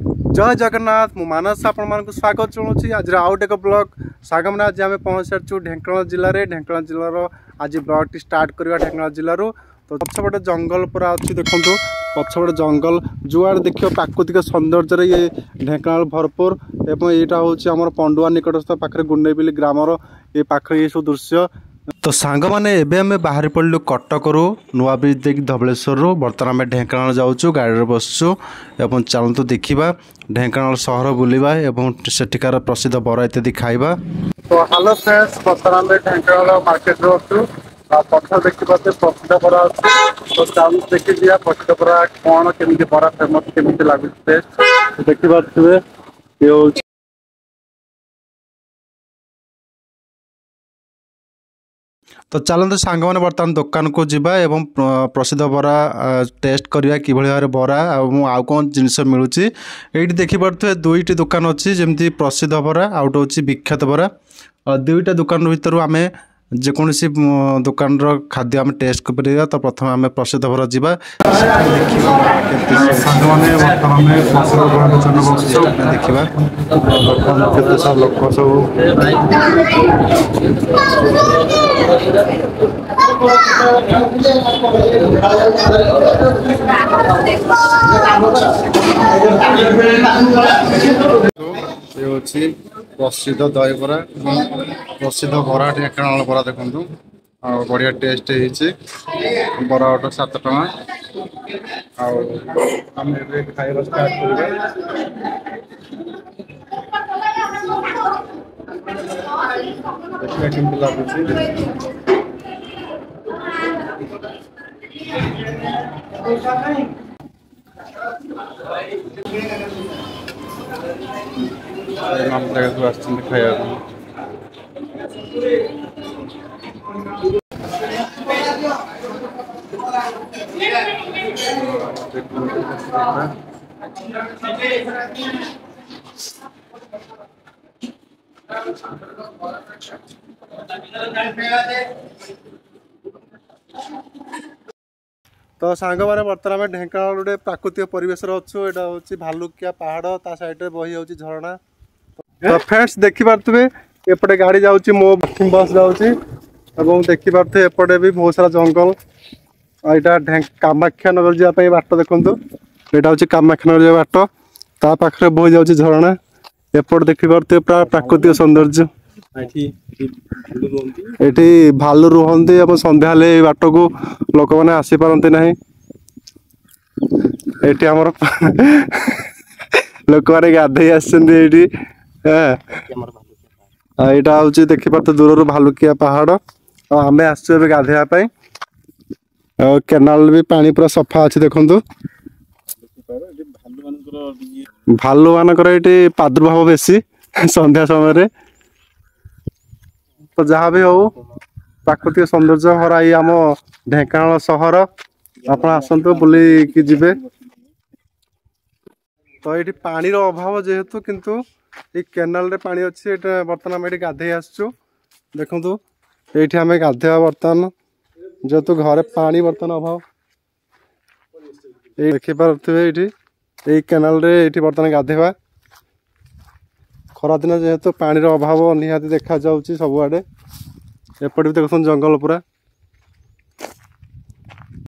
जय जगन्नाथ मु मानस आपण मानक स्वागत जनाऊँ आज आउट एक ब्लॉग सागमने आज आम पहुँच सारी ढेंकानाल जिले में ढेंकानाल जिलार आज ब्लॉग टी स्टार्ट करवा ढेंकानाल जिलूर तो पछपटे जंगल पूरा अच्छी देखो पछपटे जंगल जुआड़ देख प्राकृतिक सौंदर्य ये ढेंकानाल भरपूर एवं यहाँ हूँ पंडुआ निकटस्थ पाखे गुंडेबिली ग्रामर ये पाखे ये सब दृश्य तो सांग मैंने एवं बाहरी पड़लु कटक नुआ ब्रिज देख धबलेश्वर बर्तमान आम ढेंकानाल जाऊँ गाड़ी बसचु एवं चलतु देखा ढेंकानाल सहर बुलवा एवं सेठिकार प्रसिद्ध बरा इत्यादि खाइबा। तो हेलो फ्रेंड्स बर्तमान ढेंकानाल मार्केट अच्छु पथ देखिए प्रसिद्ध बरा अच्छे तो चालू देखी दिया प्रसिद्ध बरा कौन केमी बरा फेमस केमी लगुच टेस्ट देखिए ये तो चलते सांग मैंने बर्तमान दुकान को जीवा एवं प्रसिद्ध बरा टेस्ट करवा कि भाव बरा आउ कौन जिनस मिलूँ ये देखिपे दुईटी दुकान अच्छी जमी प्रसिद्ध बरा आउट हूँ विख्यात बरा दुईटा दुकान भर आम जेकोसी दुकान खाद्य आम टेस्ट कर तो प्रथम आम प्रसिद्ध बरा जीवा देखा लोक सब ये प्रसिद्ध दहीबरा प्रसिद्ध बरा ढेंकानाल बरा देखु बढ़िया टेस्ट है बरा गोटे 7 टଙ୍କା आम खाଇବା स्टार्ट देखिए केमती लगुच खाया तो सांग मैंने बर्तमान आम ढेंकानाल गोटे प्राकृतिक परिवेश अच्छु यहाँ हूँ भालुकिया पहाड़ ता साइड बही जाऊँगी झरणा तो फ्रेंड्स देखिपे एपटे गाड़ी जाऊँगी मो बस जाऊँगी देखिपे एपटे भी बहुत सारा जंगल यहाँ कामाख्या नगर जावाई बाट देखूँ यहाँ हूँ कामाख्या नगर बाट ता पाखे बही जाऊँगी झरणा एपटे देखिपे पूरा प्राकृतिक सौंदर्य ये भालू रुहंती संध्या बाट को लोक मैंने आसी पारती ना ये आमर लोक मैंने गाधे आसटी यहाँ हूँ देखिपे दूर भालुकिया पहाड़ आम आसु गाधेवाई केनाल भी पानी पूरा सफा अच्छी देखु भालू मानकर ये प्रादुर्भाव बेसी संध्या समय तो जहाँ भी हो प्राकृतिक सौंदर्य भरा ये आम ढेंकानाल सहर आप आसतु बुलिकी जिबे तो ये पानी अभाव जेहेतु किंतु ये केनाल रे पानी अच्छी बर्तमान आम ये गाधे आसचु देखु ये आम गाधेवा बर्तमान जेहेतु घरे पानी बर्तमान अभाव ये देखिपे ये केनाल रे ये बर्तमान गाधेवा खरादिन जेहेतु पानी अभाव निहाती देखा जाऊँगी सबुआडे एपटे भी देखो जंगल पूरा